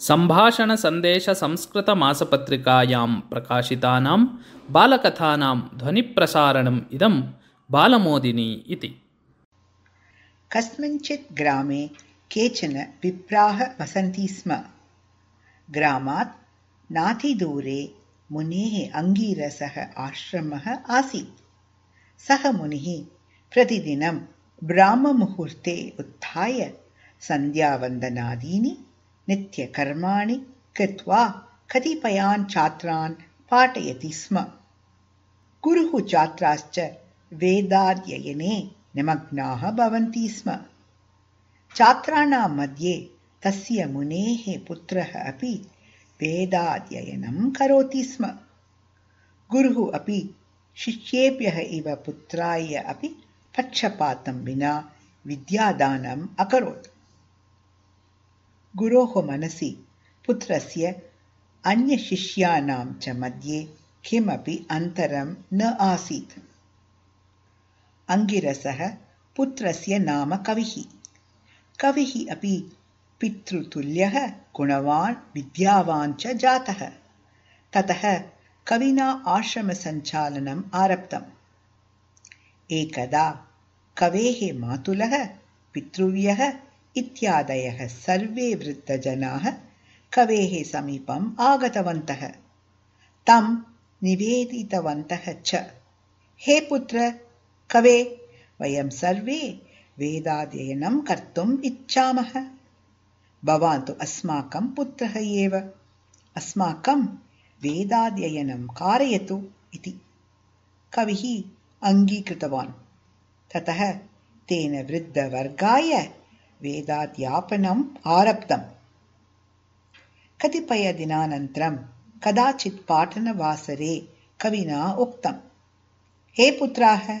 सम्भाषणसन्देशसंस्कृतमासपत्रिकायां प्रकाशितानां बालकथानां ध्वनिप्रसारणम् इदं बालमोदिनी इति। कस्मिंश्चित् ग्रामे केचन विप्राः वसन्ति स्म। ग्रामात् नातिदूरे मुनेः अङ्गिरसः आश्रमः आसीत्। सः मुनिः प्रतिदिनं ब्राह्ममुहूर्ते उत्थाय सन्ध्यावन्दनादीनि नित्यकर्माणि कृत्वा कतिपयान् छात्रान् पाठयति स्म। गुरुः छात्राश्च वेदाध्ययने निमग्नाः भवन्ति स्म। छात्राणां मध्ये तस्य मुनेः पुत्रः अपि वेदाध्ययनं करोति स्म। गुरुः अपि शिष्येभ्यः इव पुत्राय अपि पक्षपातं विना विद्यादानम् अकरोत्। गुरोः मनसि पुत्रस्य अन्यशिष्याणां च मध्ये किमपि अन्तरं न आसीत्। अङ्गिरसः पुत्रस्य नाम कविः। कविः अपि पितृतुल्यः गुणवान् विद्यावान् च जातः। ततः कविना आश्रमसञ्चालनम् आरब्धम्। एकदा कवेः मातुलः पितृव्यः इत्यादयः सर्वे वृद्धजनाः कवेः समीपम् आगतवन्तः। तं निवेदितवन्तः च, हे पुत्र कवे, वयं सर्वे वेदाध्ययनं कर्तुम् इच्छामः। भवान् तु अस्माकं पुत्रः एव, अस्माकं वेदाध्ययनं कारयतु इति कविः अङ्गीकृतवान्। ततः तेन वृद्धवर्गाय वेदाध्यापनम् आरब्धम्। कतिपयदिनानन्तरं कदाचित् पाठनवासरे कविना उक्तम्, हे पुत्राः,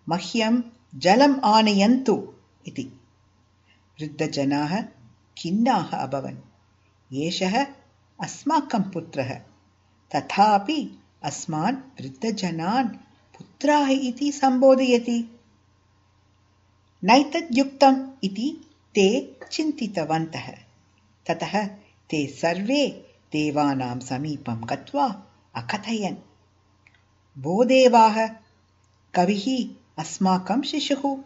मह्यं जलम् आनयन्तु इति। वृद्धजनाः खिन्नाः अभवन्। एषः अस्माकं पुत्रः, तथापि अस्मान् वृद्धजनान् पुत्राः इति सम्बोधयति। नैतद्युक्तम् इति ते चिन्तितवन्तः। ततः ते सर्वे देवानां समीपं गत्वा अकथयन्, भो देवाः, कविः अस्माकं शिशुः,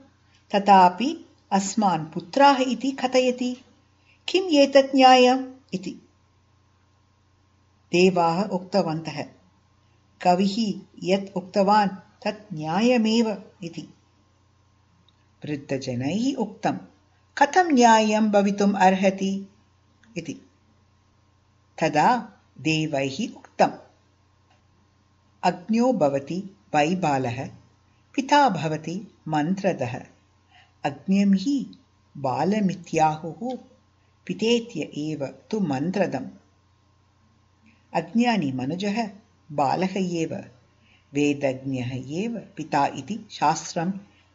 तथापि अस्मान् पुत्राः इति कथयति। किम् एतत् न्यायम् इति। देवाः उक्तवन्तः, कविः यत् उक्तवान् तत् न्यायमेव इति। वृद्धजनैः उक्तं, कथं न्यायं भवितुम् अर्हति इति। तदा देवैः उक्तम्, अग्न्यो भवति वैबालः, पिता भवति मन्त्रदः, अग्न्यं हि बालमित्याहुः, पितेत्य एव तु मन्त्रदम्। अज्ञानी मनुजः बालः एव, वेदज्ञः एव पिता इति शास्त्रं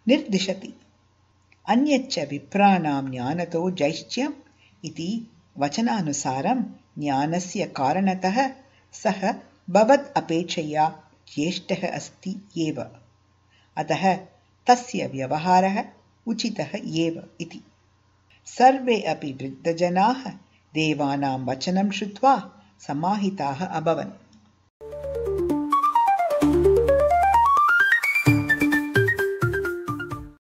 निर्दिशति। अन्यच्च विप्राणां ज्ञानतो जैश्च्यम् इति वचनानुसारं ज्ञानस्य कारणतः सः भवद् अपेक्षया ज्येष्ठः अस्ति एव, अतः तस्य व्यवहारः उचितः एव इति। सर्वे अपि वृद्धजनाः देवानां वचनं श्रुत्वा समाहिताः अभवन्।